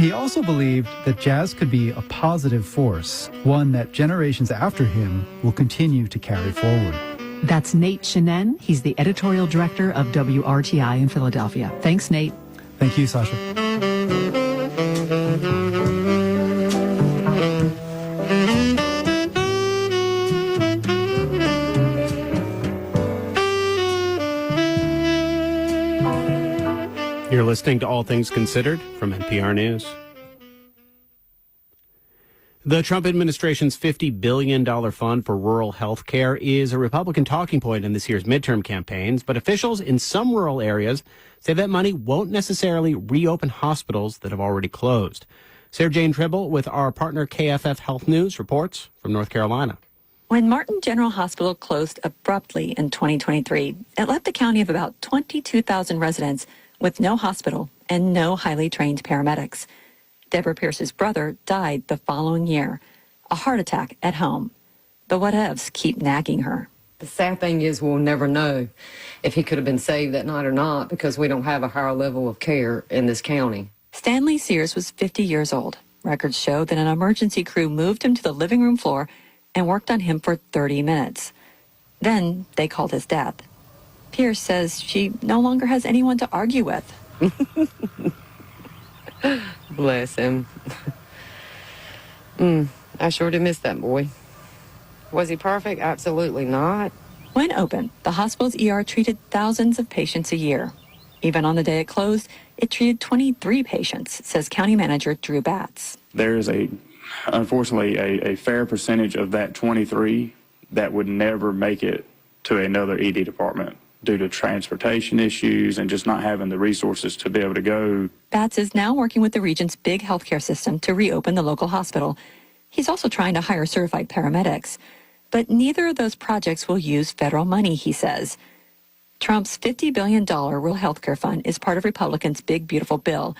He also believed that jazz could be a positive force, one that generations after him will continue to carry forward. That's Nate Shenan. He's the editorial director of WRTI in Philadelphia. Thanks, Nate. Thank you, Sasha. You're listening to All Things Considered from NPR News. The Trump administration's $50 billion fund for rural health care is a Republican talking point in this year's midterm campaigns, but officials in some rural areas say that money won't necessarily reopen hospitals that have already closed. Sarah Jane Tribble with our partner KFF Health News reports from North Carolina. When Martin General Hospital closed abruptly in 2023, it left a county of about 22,000 residents with no hospital and no highly trained paramedics. Deborah Pierce's brother died the following year, a heart attack at home. The what-ifs keep nagging her. The sad thing is we'll never know if he could have been saved that night or not because we don't have a higher level of care in this county. Stanley Sears was 50 years old. Records show that an emergency crew moved him to the living room floor and worked on him for 30 minutes. Then they called his death. Pierce says she no longer has anyone to argue with. Bless him. I sure did miss that boy. Was he perfect? Absolutely not. When open, the hospital's ER treated thousands of patients a year. Even on the day it closed, it treated 23 patients, says County Manager Drew Batts. There is unfortunately, a fair percentage of that 23 that would never make it to another ED department due to transportation issues and just not having the resources to be able to go. Batts is now working with the region's big healthcare system to reopen the local hospital. He's also trying to hire certified paramedics. But neither of those projects will use federal money, he says. Trump's $50 billion rural healthcare fund is part of Republicans' Big Beautiful Bill.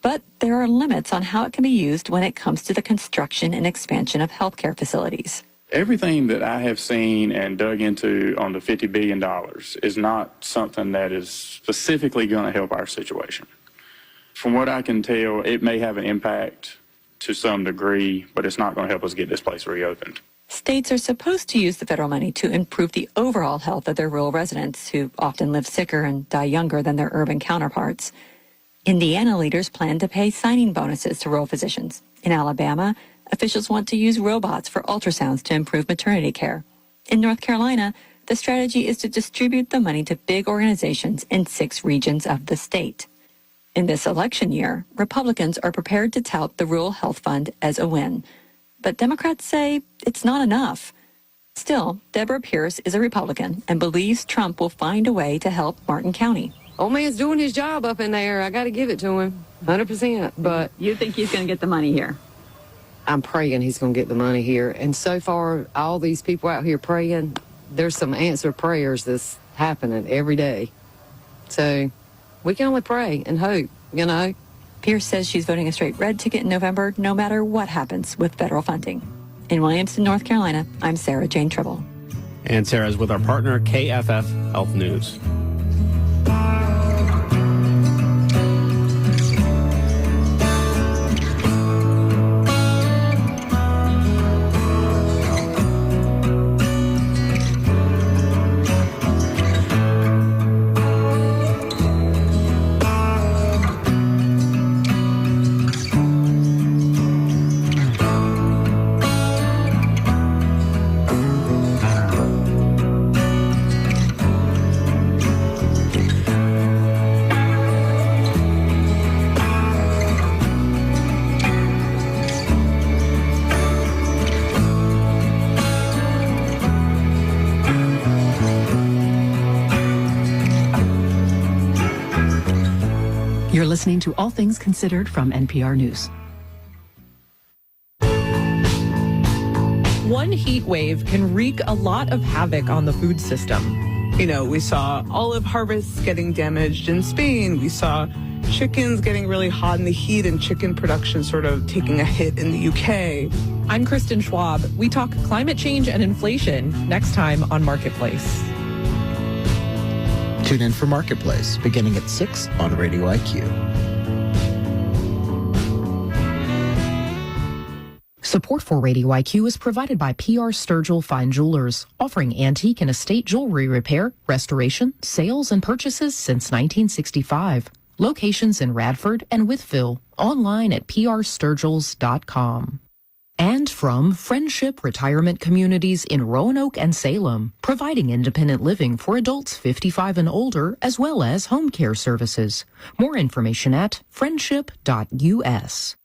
But there are limits on how it can be used when it comes to the construction and expansion of healthcare facilities. Everything that I have seen and dug into on the $50 billion is not something that is specifically going to help our situation. From what I can tell, it may have an impact to some degree, but it's not going to help us get this place reopened. States are supposed to use the federal money to improve the overall health of their rural residents, who often live sicker and die younger than their urban counterparts. Indiana leaders plan to pay signing bonuses to rural physicians. In Alabama, officials want to use robots for ultrasounds to improve maternity care. In North Carolina, the strategy is to distribute the money to big organizations in 6 regions of the state. In this election year, Republicans are prepared to tout the Rural Health Fund as a win. But Democrats say it's not enough. Still, Deborah Pierce is a Republican and believes Trump will find a way to help Martin County. Old man's doing his job up in there. I got to give it to him, 100%. But You think he's going to get the money here? I'm praying he's going to get the money here. And so far, all these people out here praying, there's some answered prayers that's happening every day. So we can only pray and hope, you know. Pierce says she's voting a straight red ticket in November, no matter what happens with federal funding. In Williamston, North Carolina, I'm Sarah Jane Tribble. And Sarah's with our partner, KFF Health News. You're listening to All Things Considered from NPR News. One heat wave can wreak a lot of havoc on the food system. You know, we saw olive harvests getting damaged in Spain. We saw chickens getting really hot in the heat and chicken production sort of taking a hit in the UK. I'm Kristen Schwab. We talk climate change and inflation next time on Marketplace. Tune in for Marketplace, beginning at 6 on Radio IQ. Support for Radio IQ is provided by PR Sturgill Fine Jewelers, offering antique and estate jewelry repair, restoration, sales, and purchases since 1965. Locations in Radford and Wytheville. Online at prsturgills.com. And from Friendship Retirement Communities in Roanoke and Salem, providing independent living for adults 55 and older, as well as home care services. More information at friendship.us.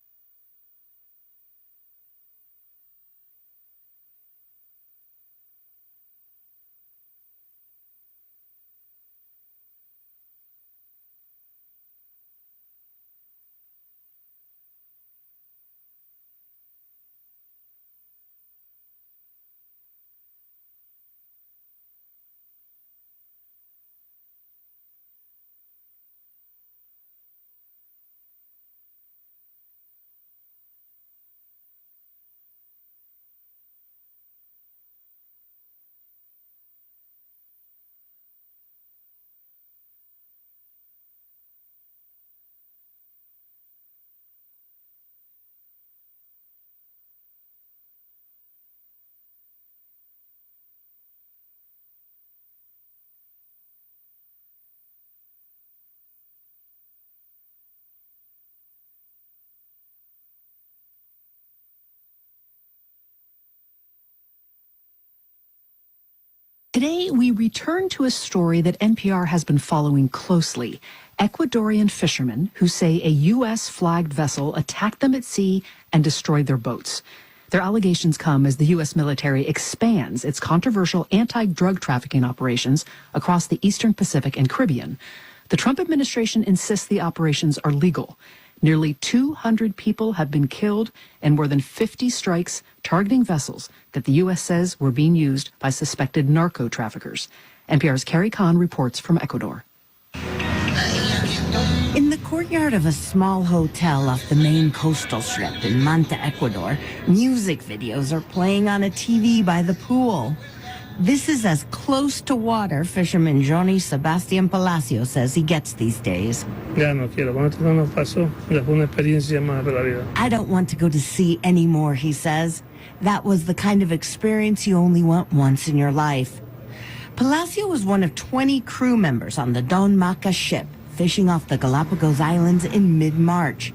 Today, we return to a story that NPR has been following closely. Ecuadorian fishermen who say a U.S.-flagged vessel attacked them at sea and destroyed their boats. Their allegations come as the U.S. military expands its controversial anti-drug trafficking operations across the Eastern Pacific and Caribbean. The Trump administration insists the operations are legal. Nearly 200 people have been killed and more than 50 strikes targeting vessels that the U.S. says were being used by suspected narco traffickers. NPR's Carrie Kahn reports from Ecuador. In the courtyard of a small hotel off the main coastal strip in Manta, Ecuador, music videos are playing on a TV by the pool. This is as close to water fisherman Johnny Sebastian Palacio says he gets these days. I don't want to go to sea anymore, he says. That was the kind of experience you only want once in your life. Palacio was one of 20 crew members on the Don Maca ship, fishing off the Galapagos Islands in mid-March.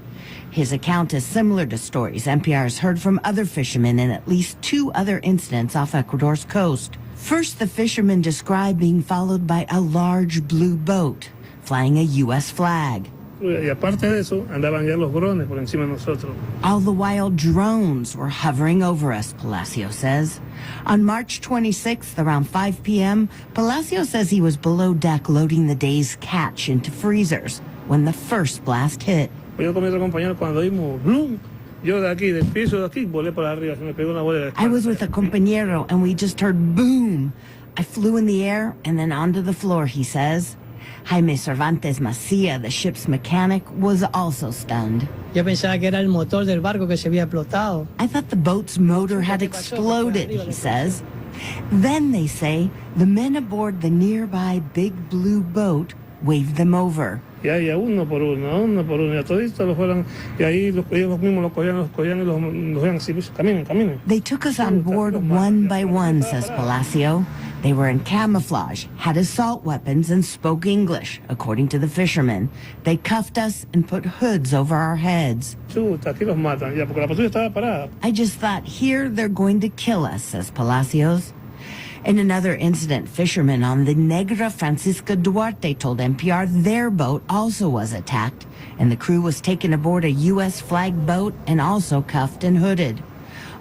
His account is similar to stories NPR has heard from other fishermen in at least 2 other incidents off Ecuador's coast. First, the fishermen described being followed by a large blue boat, flying a U.S. flag. All the while, drones were hovering over us, Palacio says. On March 26th, around 5 p.m., Palacio says he was below deck loading the day's catch into freezers when the first blast hit. I was with a compañero and we just heard boom. I flew in the air and then onto the floor, he says. Jaime Cervantes Macia, the ship's mechanic, was also stunned. I thought the boat's motor had exploded, he says. Then, they say, the men aboard the nearby big blue boat waved them over. They took us on board one by one, says Palacio. They were in camouflage, had assault weapons, and spoke English, according to the fishermen. They cuffed us and put hoods over our heads. I just thought, here they're going to kill us, says Palacios. In another incident, fishermen on the Negra Francisca Duarte told NPR their boat also was attacked, and the crew was taken aboard a U.S.-flagged boat and also cuffed and hooded.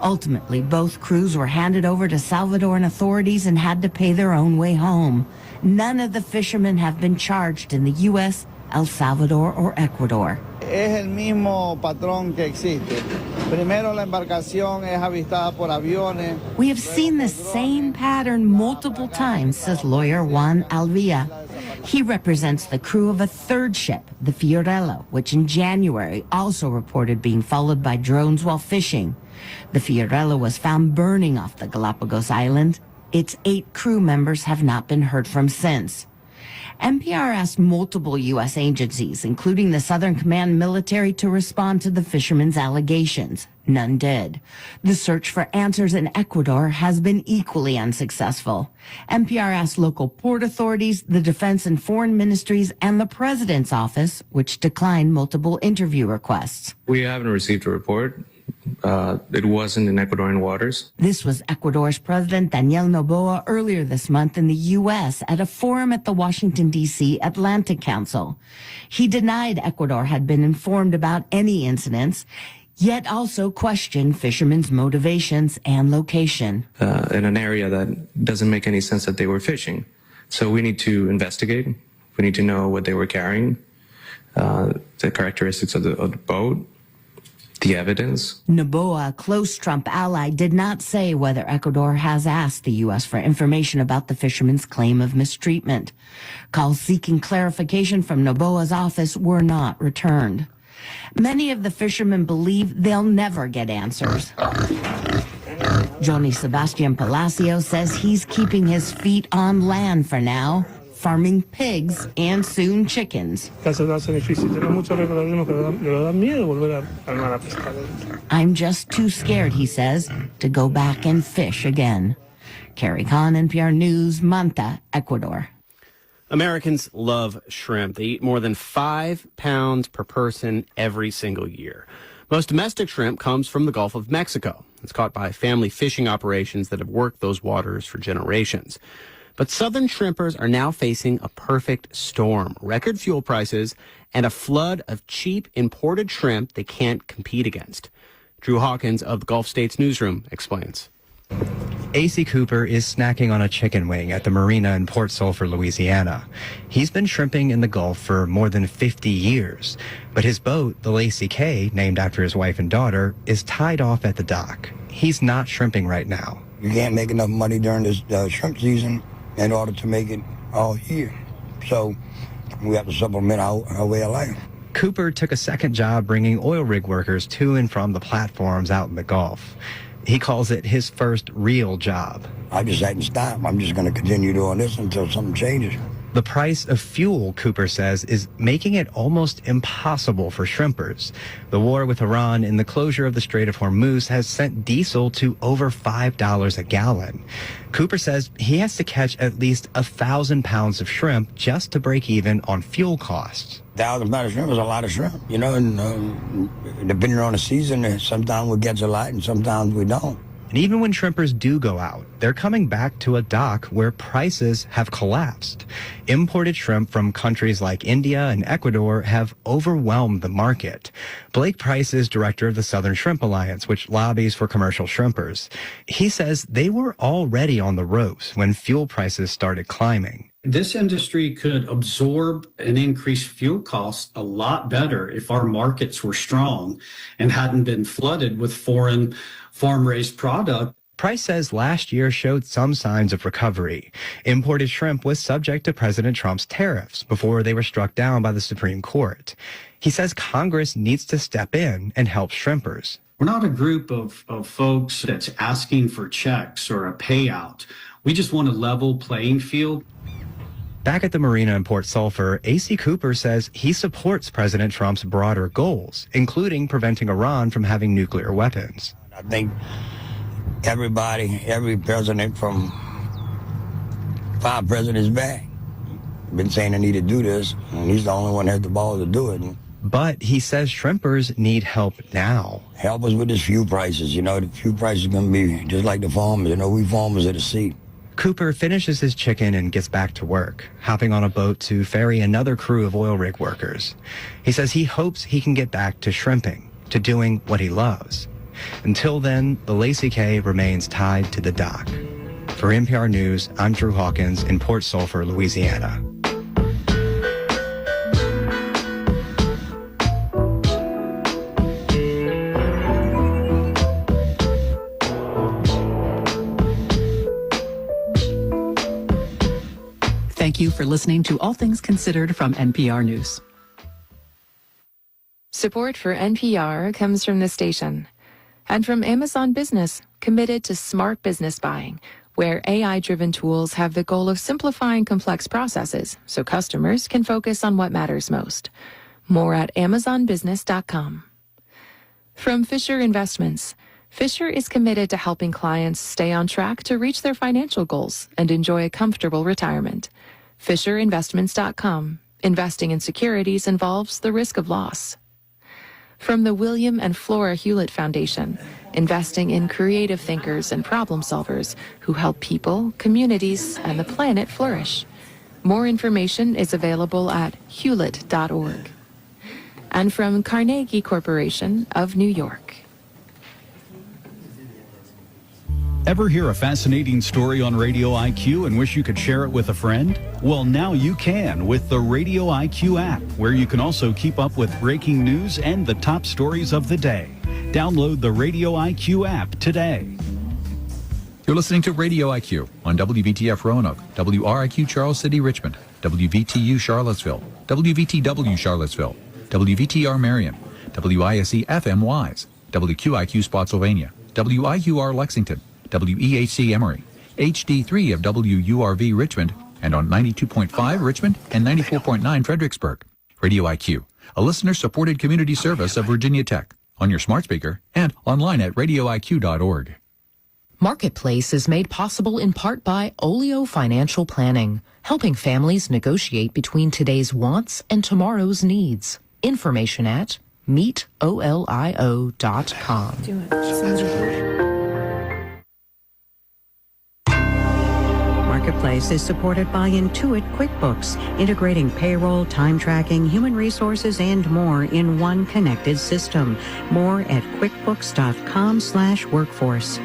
Ultimately, both crews were handed over to Salvadoran authorities and had to pay their own way home. None of the fishermen have been charged in the U.S., El Salvador, or Ecuador. Es el mismo patrón que existe. Primero la embarcación es avistada por aviones. We have seen the same pattern multiple times, says lawyer Juan Alvia. He represents the crew of a third ship, the Fiorello, which in January also reported being followed by drones while fishing. The Fiorello was found burning off the Galapagos Island. Its 8 crew members have not been heard from since. NPR asked multiple U.S. agencies, including the Southern Command military, to respond to the fishermen's allegations. None did. The search for answers in Ecuador has been equally unsuccessful. NPR asked local port authorities, the defense and foreign ministries, and the president's office, which declined multiple interview requests. We haven't received a report. It wasn't in Ecuadorian waters. This was Ecuador's President Daniel Noboa earlier this month in the U.S. at a forum at the Washington, D.C. Atlantic Council. He denied Ecuador had been informed about any incidents, yet also questioned fishermen's motivations and location. In an area that doesn't make any sense that they were fishing. So we need to investigate. We need to know what they were carrying, the characteristics of the boat, the evidence. Noboa, a close Trump ally, did not say whether Ecuador has asked the U.S. for information about the fishermen's claim of mistreatment. Calls seeking clarification from Noboa's office were not returned. Many of the fishermen believe they'll never get answers. Johnny Sebastian Palacio says he's keeping his feet on land for now, farming pigs and soon chickens. I'm just too scared, he says, to go back and fish again. Carrie Khan, NPR News, Manta, Ecuador. Americans love shrimp. They eat more than 5 pounds per person every single year. Most domestic shrimp comes from the Gulf of Mexico. It's caught by family fishing operations that have worked those waters for generations. But southern shrimpers are now facing a perfect storm, record fuel prices, and a flood of cheap imported shrimp they can't compete against. Drew Hawkins of the Gulf States Newsroom explains. A.C. Cooper is snacking on a chicken wing at the marina in Port Sulphur, Louisiana. He's been shrimping in the Gulf for more than 50 years, but his boat, the Lacey K, named after his wife and daughter, is tied off at the dock. He's not shrimping right now. You can't make enough money during this shrimp season in order to make it all year. So we have to supplement our way of life. Cooper took a second job bringing oil rig workers to and from the platforms out in the Gulf. He calls it his first real job. I just hadn't stopped. I'm just going to continue doing this until something changes. The price of fuel, Cooper says, is making it almost impossible for shrimpers. The war with Iran and the closure of the Strait of Hormuz has sent diesel to over $5 a gallon. Cooper says he has to catch at least 1,000 pounds of shrimp just to break even on fuel costs. 1,000 pounds of shrimp is a lot of shrimp, you know, and depending on the season, sometimes we catch a lot and sometimes we don't. And even when shrimpers do go out, they're coming back to a dock where prices have collapsed. Imported shrimp from countries like India and Ecuador have overwhelmed the market. Blake Price is director of the Southern Shrimp Alliance, which lobbies for commercial shrimpers. He says they were already on the ropes when fuel prices started climbing. This industry could absorb an increased fuel cost a lot better if our markets were strong and hadn't been flooded with foreign farm-raised product. Price says last year showed some signs of recovery. Imported shrimp was subject to President Trump's tariffs before they were struck down by the Supreme Court. He says Congress needs to step in and help shrimpers. We're not a group of folks that's asking for checks or a payout. We just want a level playing field. Back at the marina in Port Sulphur, A.C. Cooper says he supports President Trump's broader goals, including preventing Iran from having nuclear weapons. I think every president from 5 presidents back been saying they need to do this, and he's the only one that has the balls to do it. But he says shrimpers need help now. Help us with this fuel prices. You know, the fuel prices are going to be just like the farmers. You know, we farmers at the sea. Cooper finishes his chicken and gets back to work, hopping on a boat to ferry another crew of oil rig workers. He says he hopes he can get back to shrimping, to doing what he loves. Until then, the Lacey K remains tied to the dock. For NPR News, I'm Drew Hawkins in Port Sulphur, Louisiana. Thank you for listening to All Things Considered from NPR News. Support for NPR comes from the station and from Amazon Business, committed to smart business buying where AI-driven tools have the goal of simplifying complex processes so customers can focus on what matters most. More at amazonbusiness.com. From Fisher Investments, Fisher is committed to helping clients stay on track to reach their financial goals and enjoy a comfortable retirement. FisherInvestments.com. Investing in securities involves the risk of loss. From the William and Flora Hewlett Foundation, investing in creative thinkers and problem solvers who help people, communities, and the planet flourish. More information is available at hewlett.org. And from Carnegie Corporation of New York. Ever hear a fascinating story on Radio IQ and wish you could share it with a friend? Well, now you can with the Radio IQ app, where you can also keep up with breaking news and the top stories of the day. Download the Radio IQ app today. You're listening to Radio IQ on WVTF Roanoke, WRIQ Charles City Richmond, WVTU Charlottesville, WVTW Charlottesville, WVTR Marion, WISE FM Wise, WQIQ Spotsylvania, WIUR Lexington, WEHC Emory, HD3 of WURV Richmond, and on 92.5 Richmond and 94.9 Fredericksburg. Radio IQ, a listener-supported community service of Virginia Tech, on your smart speaker and online at radioiq.org. Marketplace is made possible in part by Olio Financial Planning, helping families negotiate between today's wants and tomorrow's needs. Information at meetolio.com. Marketplace is supported by Intuit QuickBooks, integrating payroll, time tracking, human resources, and more in one connected system. More at quickbooks.com/workforce.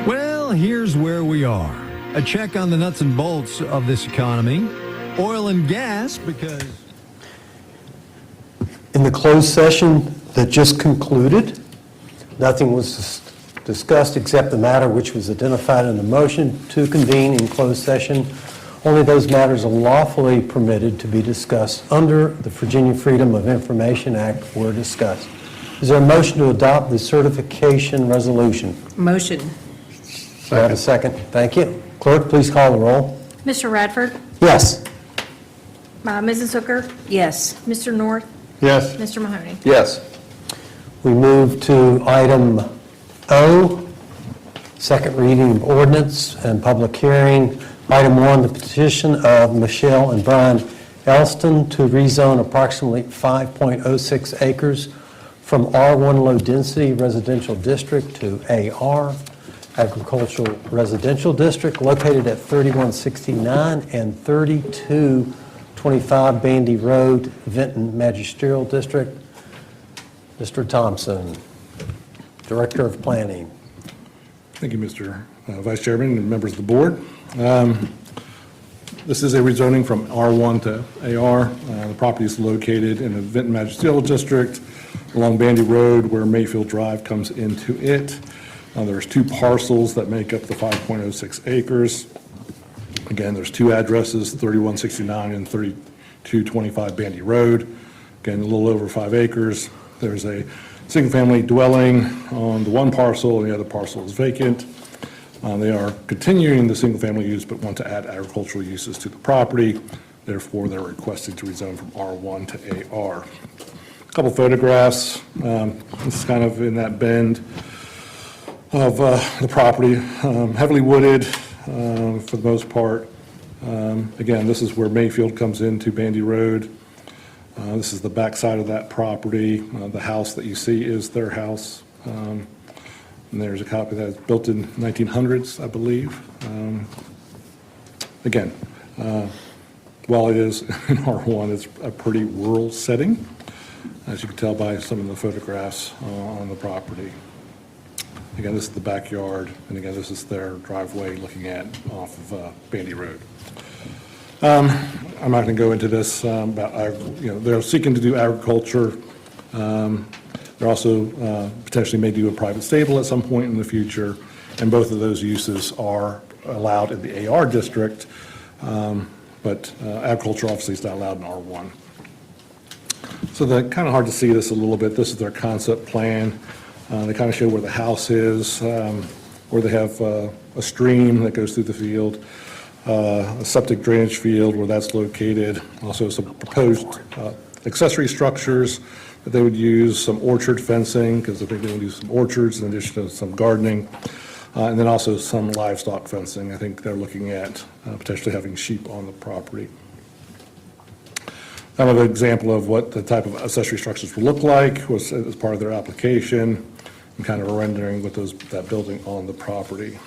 Well, here's where we are. A check on the nuts and bolts of this economy. Oil and gas, because... In the closed session that just concluded, nothing was discussed except the matter which was identified in the motion to convene in closed session. Only those matters lawfully permitted to be discussed under the Virginia Freedom of Information Act were discussed. Is there a motion to adopt the certification resolution? Motion. Do I have a second? Thank you. Clerk, please call the roll. Mr. Radford? Yes. Mrs. Hooker? Yes. Mr. North? Yes. Mr. Mahoney? Yes. We move to item O, second reading of ordinance and public hearing. Item 1, the petition of Michelle and Brian Elston to rezone approximately 5.06 acres from R1 low density residential district to AR agricultural residential district located at 3169 and 3225 Bandy Road, Vinton Magisterial District. Mr. Thompson, Director of Planning. Thank you, Mr. Vice Chairman and members of the board. This is a rezoning from R1 to AR. The property is located in the Vinton Magisterial District along Bandy Road where Mayfield Drive comes into it. There's two parcels that make up the 5.06 acres. Again, there's two addresses, 3169 and 3225 Bandy Road. Again, a little over 5 acres. There's a single-family dwelling on the one parcel, and the other parcel is vacant. They are continuing the single-family use, but want to add agricultural uses to the property. Therefore, they're requesting to rezone from R1 to AR. A couple photographs. This is kind of in that bend of the property, heavily wooded for the most part. Again, this is where Mayfield comes into Bandy Road. This is the back side of that property. The house that you see is their house. And there's a copy that's built in 1900s, I believe. Again, while it is in R1, it's a pretty rural setting, as you can tell by some of the photographs on the property. Again, this is the backyard, and again, this is their driveway looking at off of Bandy Road. I'm not going to go into this, but they're seeking to do agriculture. They're also potentially may do a private stable at some point in the future, and both of those uses are allowed in the AR district, but agriculture obviously is not allowed in R1. So they're kind of hard to see this a little bit. This is their concept plan. They kind of show where the house is, where they have a stream that goes through the field, a septic drainage field where that's located, also some proposed accessory structures that they would use, some orchard fencing, because I think they would use some orchards in addition to some gardening, and then also some livestock fencing. I think they're looking at potentially having sheep on the property. Kind of an example of what the type of accessory structures would look like was as part of their application, and kind of a rendering with that building on the property.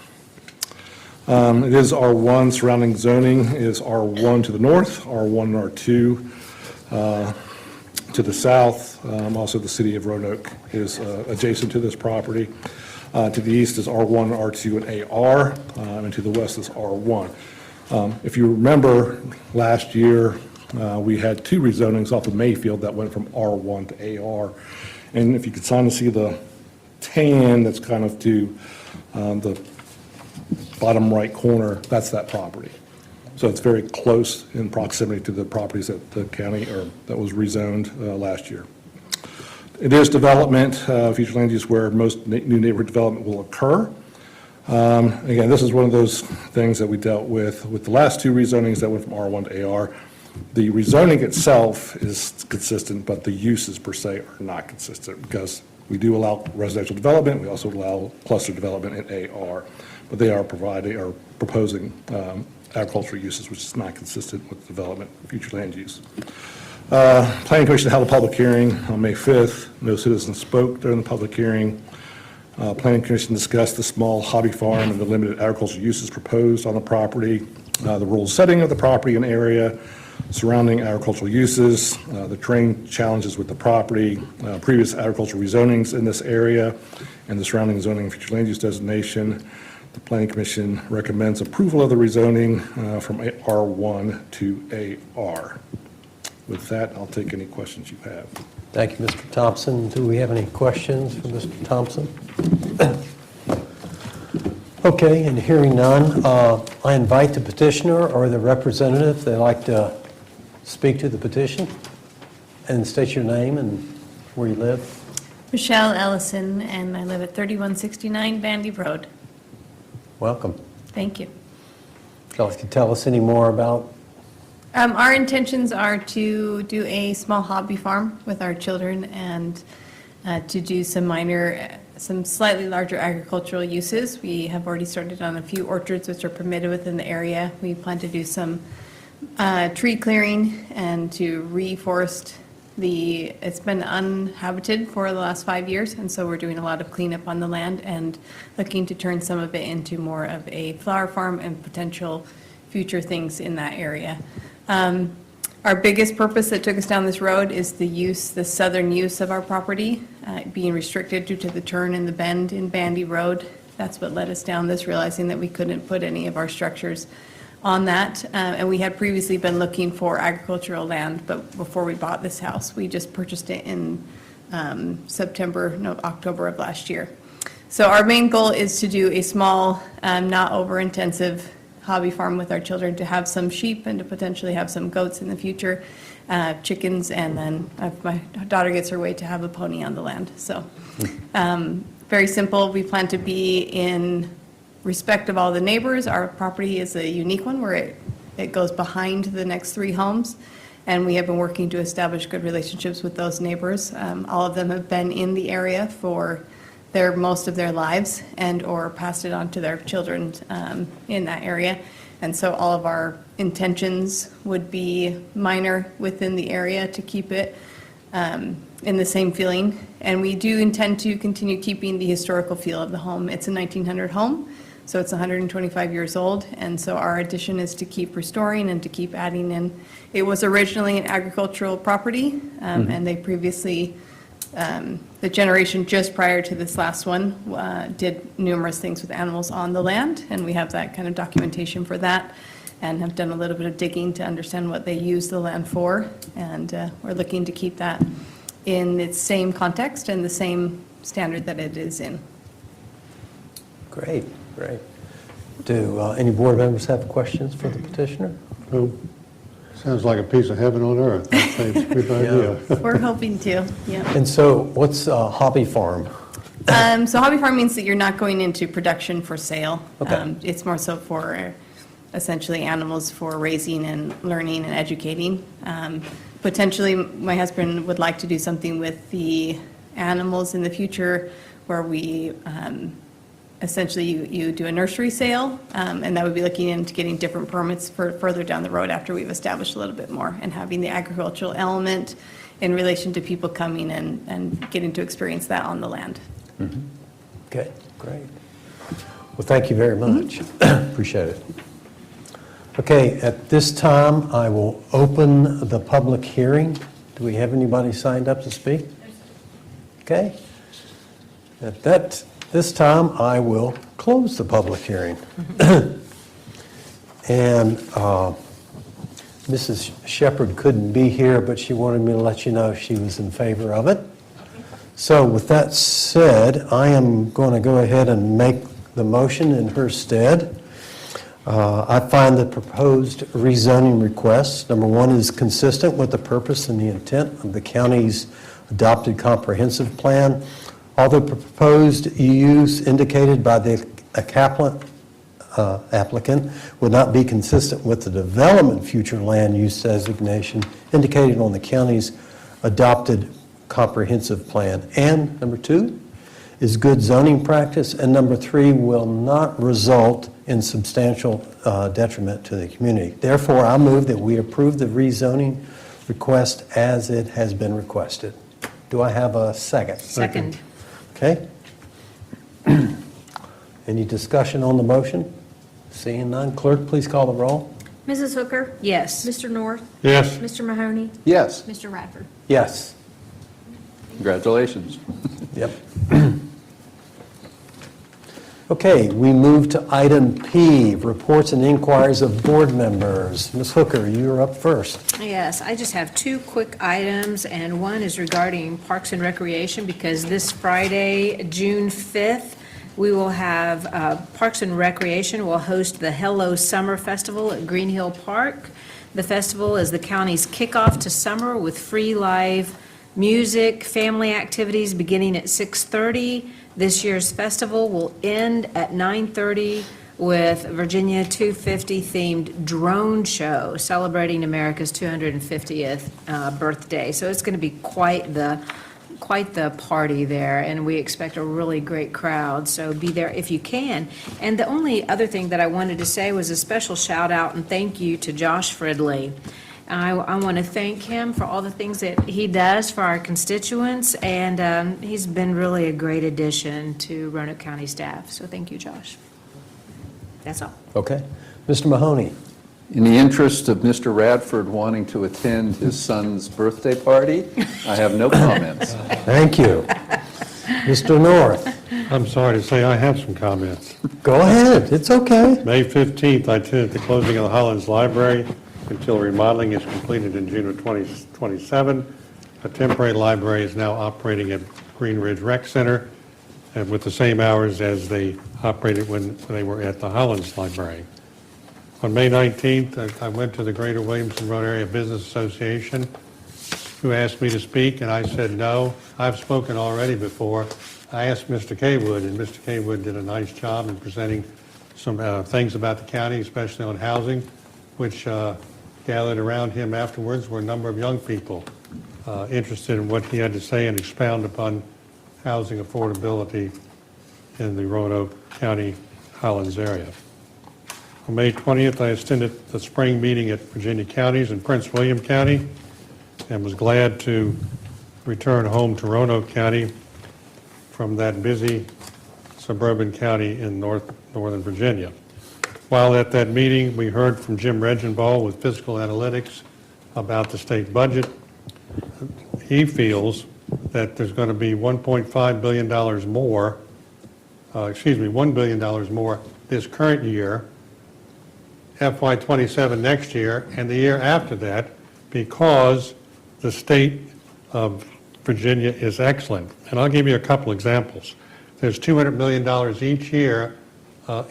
It is R1, surrounding zoning is R1 to the north, R1 and R2 to the south. Also, the city of Roanoke is adjacent to this property. To the east is R1, R2, and AR, and to the west is R1. If you remember, last year, we had 2 rezonings off of Mayfield that went from R1 to AR. And if you could kind of see the tan that's kind of to the bottom right corner, that's that property. So it's very close in proximity to the properties that the county, or that was rezoned last year. It is development, future land use, where most new neighborhood development will occur. Again, this is one of those things that we dealt with the last 2 rezonings that went from R1 to AR. The rezoning itself is consistent, but the uses per se are not consistent, because we do allow residential development. We also allow cluster development in AR, but they are proposing agricultural uses, which is not consistent with development, future land use. Planning Commission held a public hearing on May 5th. No citizens spoke during the public hearing. Planning Commission discussed the small hobby farm and the limited agricultural uses proposed on the property, the rural setting of the property and area, surrounding agricultural uses, the terrain challenges with the property, previous agricultural rezonings in this area, and the surrounding zoning and future land use designation. The Planning Commission recommends approval of the rezoning from R1 to AR. With that, I'll take any questions you have. Thank you, Mr. Thompson. Do we have any questions for Mr. Thompson? Okay, and hearing none, I invite the petitioner or the representative if they'd like to speak to the petition, and state your name and where you live. Michelle Ellison, and I live at 3169 Bandy Road. Welcome. Thank you. Would you like to tell us any more about? Our intentions are to do a small hobby farm with our children, and to do some slightly larger agricultural uses. We have already started on a few orchards which are permitted within the area. We plan to do some tree clearing and to reforest it's been uninhabited for the last 5 years, and so we're doing a lot of cleanup on the land and looking to turn some of it into more of a flower farm and potential future things in that area. Our biggest purpose that took us down this road is the southern use of our property being restricted due to the turn and the bend in Bandy Road. That's what led us down this, realizing that we couldn't put any of our structures on that. And we had previously been looking for agricultural land, but before we bought this house, we just purchased it in October of last year. So our main goal is to do a small, not over-intensive hobby farm with our children, to have some sheep and to potentially have some goats in the future, chickens, and then if my daughter gets her way, to have a pony on the land. So very simple. We plan to be in respect of all the neighbors. Our property is a unique one where it goes behind the next 3 homes, and we have been working to establish good relationships with those neighbors. All of them have been in the area for most of their lives, and or passed it on to their children in that area. And so all of our intentions would be minor within the area to keep it in the same feeling. And we do intend to continue keeping the historical feel of the home. It's a 1900 home, so it's 125 years old. And so our addition is to keep restoring and to keep adding in. It was originally an agricultural property, and they previously, the generation just prior to this last one did numerous things with animals on the land, and we have that kind of documentation for that, and have done a little bit of digging to understand what they use the land for, and we're looking to keep that in its same context and the same standard that it is in. Great, great. Do any board members have questions for the petitioner? Sounds like a piece of heaven on earth. That's a good idea. We're hoping to, yeah. And so what's a hobby farm? So hobby farm means that you're not going into production for sale. Okay. It's more so for essentially animals for raising and learning and educating. Potentially, my husband would like to do something with the animals in the future where we essentially you do a nursery sale, and that would be looking into getting different permits for further down the road after we've established a little bit more and having the agricultural element in relation to people coming and getting to experience that on the land. Okay, great. Well, thank you very much. Appreciate it. Okay, at this time, I will open the public hearing. Do we have anybody signed up to speak? Okay. At this time, I will close the public hearing. And Mrs. Shepherd couldn't be here, but she wanted me to let you know she was in favor of it. So with that said, I am going to go ahead and make the motion in her stead. I find the proposed rezoning request, number one, is consistent with the purpose and the intent of the county's adopted comprehensive plan. Although proposed use indicated by the applicant would not be consistent with the development future land use designation indicated on the county's adopted comprehensive plan. And number two, is good zoning practice, and number three, will not result in substantial detriment to the community. Therefore, I move that we approve the rezoning request as it has been requested. Do I have a second? Second. Okay. Any discussion on the motion? Seeing none, clerk, please call the roll. Mrs. Hooker? Yes. Mr. North? Yes. Mr. Mahoney? Yes. Mr. Radford? Yes. Congratulations. Yep. Okay, we move to item P, reports and inquiries of board members. Ms. Hooker, you're up first. Yes, I just have two quick items, and one is regarding Parks and Recreation, because this Friday, June 5th, we will have Parks and Recreation will host the Hello Summer Festival at Green Hill Park. The festival is the county's kickoff to summer with free live music, family activities beginning at 6:30. This year's festival will end at 9:30 with Virginia 250 themed drone show celebrating America's 250th birthday. So it's going to be quite the party there, and we expect a really great crowd. So be there if you can. And the only other thing that I wanted to say was a special shout out and thank you to Josh Fridley. I want to thank him for all the things that he does for our constituents, and he's been really a great addition to Roanoke County staff. So thank you, Josh. That's all. Okay. Mr. Mahoney. In the interest of Mr. Radford wanting to attend his son's birthday party, I have no comments. Thank you. Mr. North. I'm sorry to say I have some comments. Go ahead. It's okay. May 15th, I attended the closing of the Hollins Library until remodeling is completed in June of 2027. A temporary library is now operating at Green Ridge Rec Center and with the same hours as they operated when they were at the Hollins Library. On May 19th, I went to the Greater Williamson Road Area Business Association, who asked me to speak, and I said no. I've spoken already before. I asked Mr. Kaywood, and Mr. Kaywood did a nice job in presenting some things about the county, especially on housing, which gathered around him afterwards were a number of young people interested in what he had to say and expound upon housing affordability in the Roanoke County, Hollins area. On May 20th, I attended the spring meeting at Virginia Counties in Prince William County and was glad to return home to Roanoke County from that busy suburban county in northern Virginia. While at that meeting, we heard from Jim Regenball with Fiscal Analytics about the state budget. He feels that there's going to be $1.5 billion more, $1 billion more this current year, FY27 next year, and the year after that, because the state of Virginia is excellent. And I'll give you a couple examples. There's $200 million each year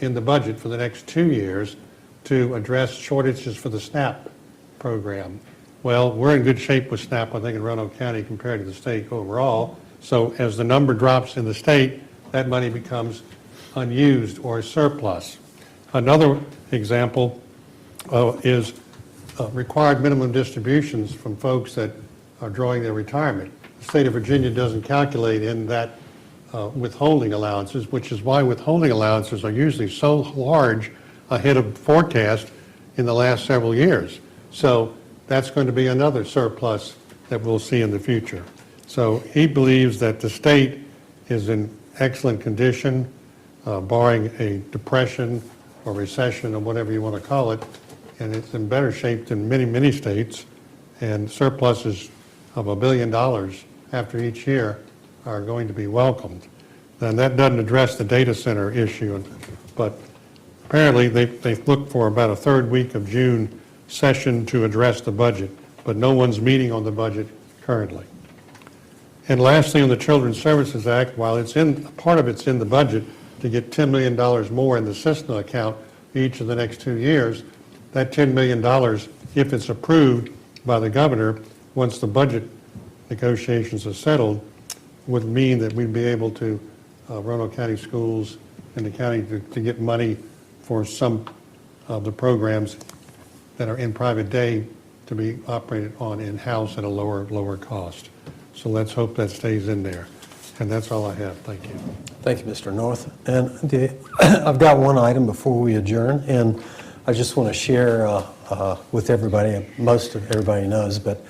in the budget for the next 2 years to address shortages for the SNAP program. Well, we're in good shape with SNAP, I think, in Roanoke County compared to the state overall. So as the number drops in the state, that money becomes unused or surplus. Another example is required minimum distributions from folks that are drawing their retirement. The state of Virginia doesn't calculate in that withholding allowances, which is why withholding allowances are usually so large ahead of forecast in the last several years. So that's going to be another surplus that we'll see in the future. So he believes that the state is in excellent condition, barring a depression or recession or whatever you want to call it, and it's in better shape than many, many states, and surpluses of $1 billion after each year are going to be welcomed. And that doesn't address the data center issue, but apparently they've looked for about a third week of June session to address the budget, but no one's meeting on the budget currently. And lastly, on the Children's Services Act, while part of it's in the budget to get $10 million more in the Cessna account each of the next 2 years, that $10 million, if it's approved by the governor, once the budget negotiations are settled, would mean that we'd be able to, Roanoke County Schools and the county, to get money for some of the programs that are in private day to be operated on in-house at a lower cost. So let's hope that stays in there. And that's all I have. Thank you. Thank you, Mr. North. And I've got one item before we adjourn, and I just want to share with everybody, most of everybody knows, but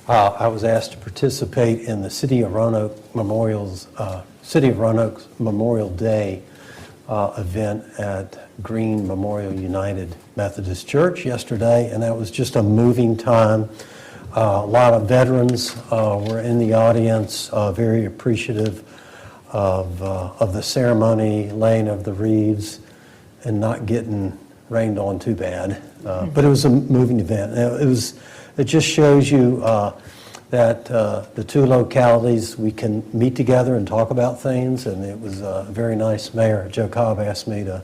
I was asked to participate in the City of Roanoke's Memorial Day event at Green Memorial United Methodist Church yesterday, and that was just a moving time. A lot of veterans were in the audience, very appreciative of the ceremony, laying of the wreaths, and not getting rained on too bad. But it was a moving event. It just shows you that the two localities, we can meet together and talk about things, and it was very nice. Mayor Joe Cobb asked me to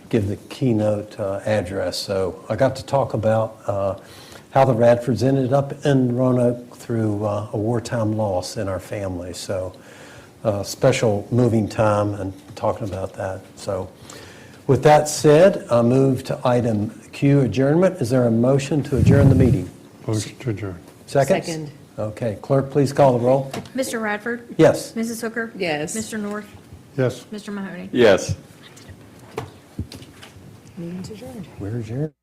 give the keynote address, so I got to talk about how the Radfords ended up in Roanoke through a wartime loss in our family. So special moving time and talking about that. So with that said, I move to item Q, adjournment. Is there a motion to adjourn the meeting? Motion to adjourn. Second. Okay, clerk, please call the roll. Mr. Radford? Yes. Mrs. Hooker? Yes. Mr. North? Yes. Mr. Mahoney? Yes. Meeting's adjourned. We're adjourned.